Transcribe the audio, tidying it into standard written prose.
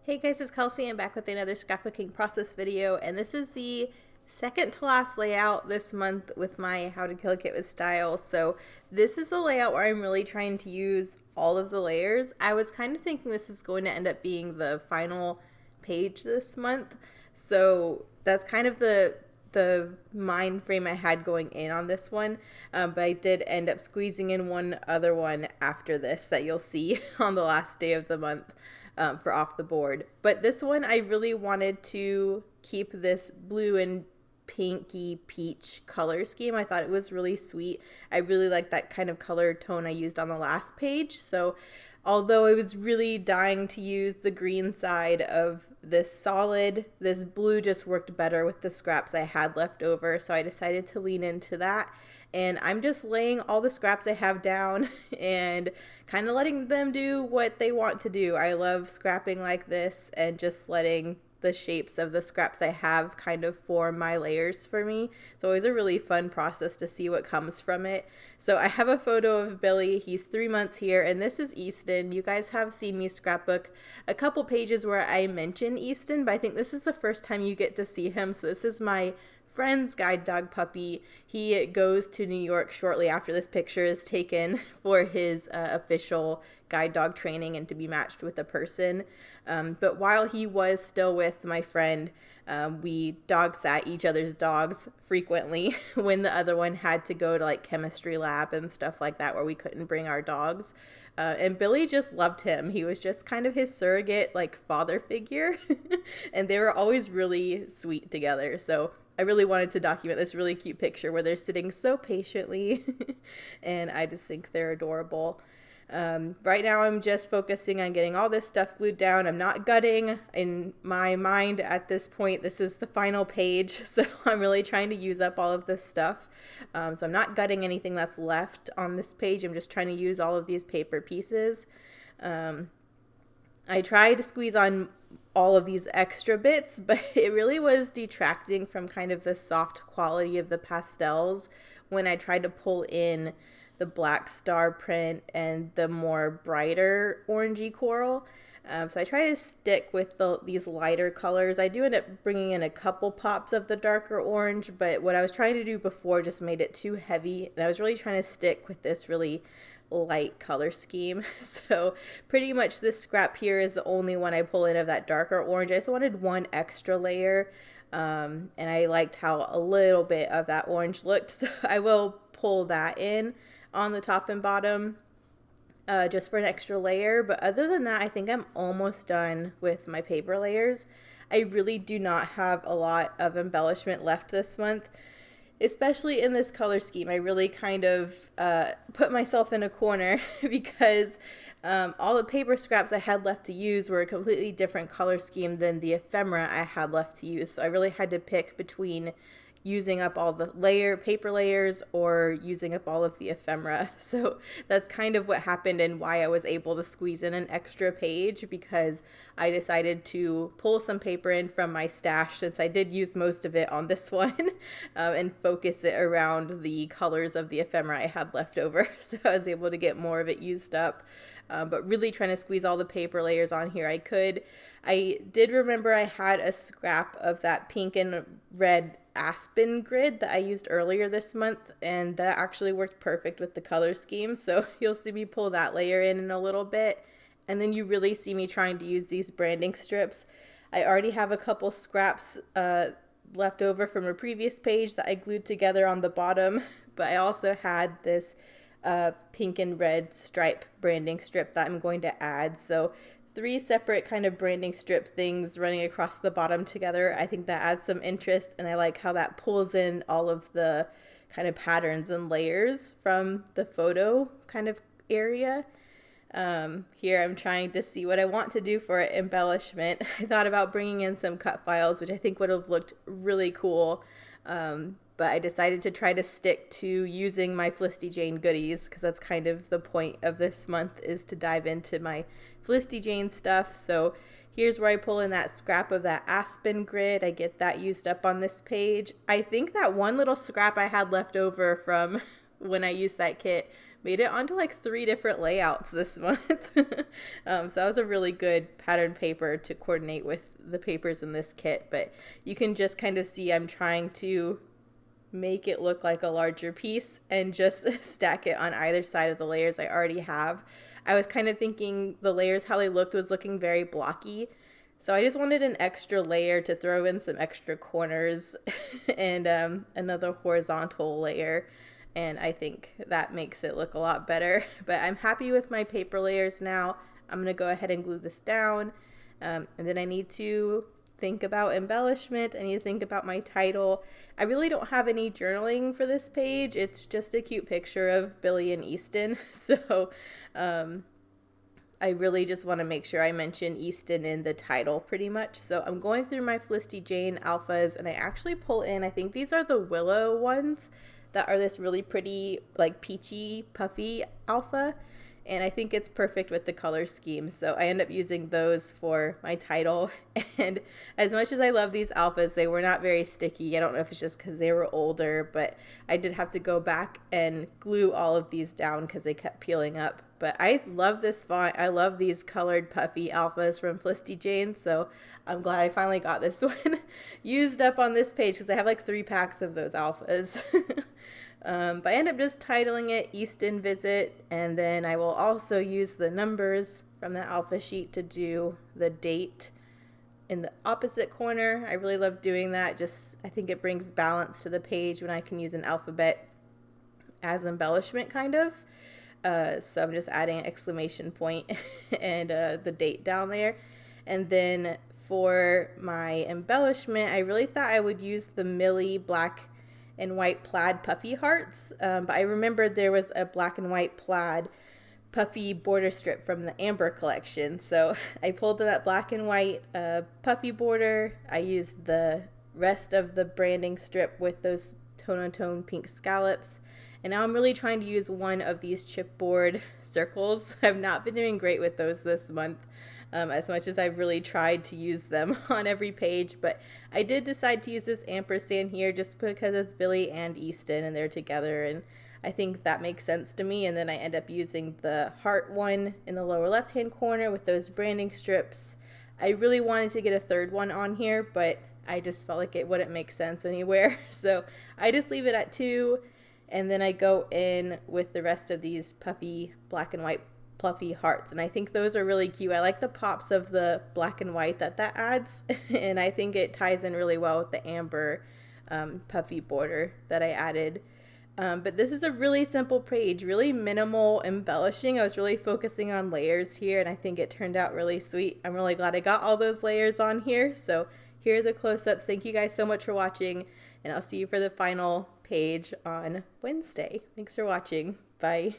Hey guys, it's Kelsey. I'm back with another scrapbooking process video, and this is the second to last layout this month with my How to Kill a Kit with Style. So this is a layout where I'm really trying to use all of the layers. I was kind of thinking this is going to end up being the final page this month, so that's kind of the mind frame I had going in on this one, but I did end up squeezing in one other one after this that you'll see on the last day of the month. For off the board. But this one I really wanted to keep this blue and pinky peach color scheme. I thought it was really sweet. I really like that kind of color tone I used on the last page. So although I was really dying to use the green side of this solid, this blue just worked better with the scraps I had left over. So I decided to lean into that. And I'm just laying all the scraps I have down and kind of letting them do what they want to do. I love scrapping like this and just letting the shapes of the scraps I have kind of form my layers for me. It's always a really fun process to see what comes from it. So I have a photo of Billy. He's 3 months here, and this is Easton. You guys have seen me scrapbook a couple pages where I mention Easton, but I think this is the first time you get to see him. So this is my friend's guide dog puppy. He goes to New York shortly after this picture is taken for his official guide dog training and to be matched with a person. But while he was still with my friend, we dog sat each other's dogs frequently when the other one had to go to like chemistry lab and stuff like that where we couldn't bring our dogs. And Billy just loved him. He was just kind of his surrogate like father figure and they were always really sweet together. So I really wanted to document this really cute picture where they're sitting so patiently and I just think they're adorable. Right now I'm just focusing on getting all this stuff glued down. I'm not gutting. In my mind at this point, this is the final page, so I'm really trying to use up all of this stuff. So I'm not gutting anything that's left on this page. I'm just trying to use all of these paper pieces. I tried to squeeze on all of these extra bits, but it really was detracting from kind of the soft quality of the pastels when I tried to pull in the black star print and the more brighter orangey coral. So I try to stick with these lighter colors. I do end up bringing in a couple pops of the darker orange, but what I was trying to do before just made it too heavy, and I was really trying to stick with this really light color scheme. So pretty much this scrap here is the only one I pull in of that darker orange. I just wanted one extra layer, and I liked how a little bit of that orange looked, so I will pull that in on the top and bottom just for an extra layer. But other than that, I think I'm almost done with my paper layers. I really do not have a lot of embellishment left this month, especially in this color scheme. I really kind of put myself in a corner because all the paper scraps I had left to use were a completely different color scheme than the ephemera I had left to use. So I really had to pick between using up all the paper layers or using up all of the ephemera. So that's kind of what happened and why I was able to squeeze in an extra page, because I decided to pull some paper in from my stash, since I did use most of it on this one, and focus it around the colors of the ephemera I had left over. So I was able to get more of it used up. But really trying to squeeze all the paper layers on here I could. I did remember I had a scrap of that pink and red aspen grid that I used earlier this month, and that actually worked perfect with the color scheme. So you'll see me pull that layer in a little bit, and then you really see me trying to use these branding strips. I already have a couple scraps left over from a previous page that I glued together on the bottom, but I also had this pink and red stripe branding strip that I'm going to add. So 3 separate kind of branding strip things running across the bottom together. I think that adds some interest, and I like how that pulls in all of the kind of patterns and layers from the photo kind of area. Here I'm trying to see what I want to do for embellishment. I thought about bringing in some cut files, which I think would have looked really cool. But I decided to try to stick to using my Felicity Jane goodies, because that's kind of the point of this month, is to dive into my Felicity Jane stuff. So here's where I pull in that scrap of that aspen grid. I get that used up on this page. I think that one little scrap I had left over from when I used that kit made it onto like 3 different layouts this month. So that was a really good pattern paper to coordinate with the papers in this kit, but you can just kind of see I'm trying to make it look like a larger piece and just stack it on either side of the layers I already have. I was kind of thinking the layers, how they looked, was looking very blocky. So I just wanted an extra layer to throw in some extra corners and another horizontal layer. And I think that makes it look a lot better. But I'm happy with my paper layers now. I'm going to go ahead and glue this down. And then I need to think about embellishment. I need to think about my title. I really don't have any journaling for this page. It's just a cute picture of Billy and Easton. So I really just want to make sure I mention Easton in the title pretty much. So I'm going through my Felicity Jane alphas, and I actually pull in, I think these are the Willow ones that are this really pretty, like peachy, puffy alpha. And I think it's perfect with the color scheme. So I end up using those for my title. And as much as I love these alphas, they were not very sticky. I don't know if it's just because they were older, but I did have to go back and glue all of these down because they kept peeling up. But I love this font. I love these colored puffy alphas from Felicity Jane. So I'm glad I finally got this one used up on this page because I have like 3 packs of those alphas. But I end up just titling it Easton Visit, and then I will also use the numbers from the alpha sheet to do the date in the opposite corner. I really love doing that. Just I think it brings balance to the page when I can use an alphabet as embellishment kind of. So I'm just adding an exclamation point and the date down there. And then for my embellishment, I really thought I would use the Millie black and white plaid puffy hearts, but I remembered there was a black and white plaid puffy border strip from the Amber collection, so I pulled that black and white puffy border. I used the rest of the branding strip with those tone-on-tone pink scallops, and now I'm really trying to use one of these chipboard circles. I've not been doing great with those this month, as much as I've really tried to use them on every page, but I did decide to use this ampersand here just because it's Billy and Easton and they're together, and I think that makes sense to me. And then I end up using the heart one in the lower left hand corner with those branding strips. I really wanted to get a third one on here, but I just felt like it wouldn't make sense anywhere, so I just leave it at 2, and then I go in with the rest of these puffy black and white fluffy hearts, and I think those are really cute. I like the pops of the black and white that adds, and I think it ties in really well with the amber puffy border that I added. But this is a really simple page, really minimal embellishing. I was really focusing on layers here, and I think it turned out really sweet. I'm really glad I got all those layers on here. So here are the close-ups. Thank you guys so much for watching, and I'll see you for the final page on Wednesday. Thanks for watching. Bye.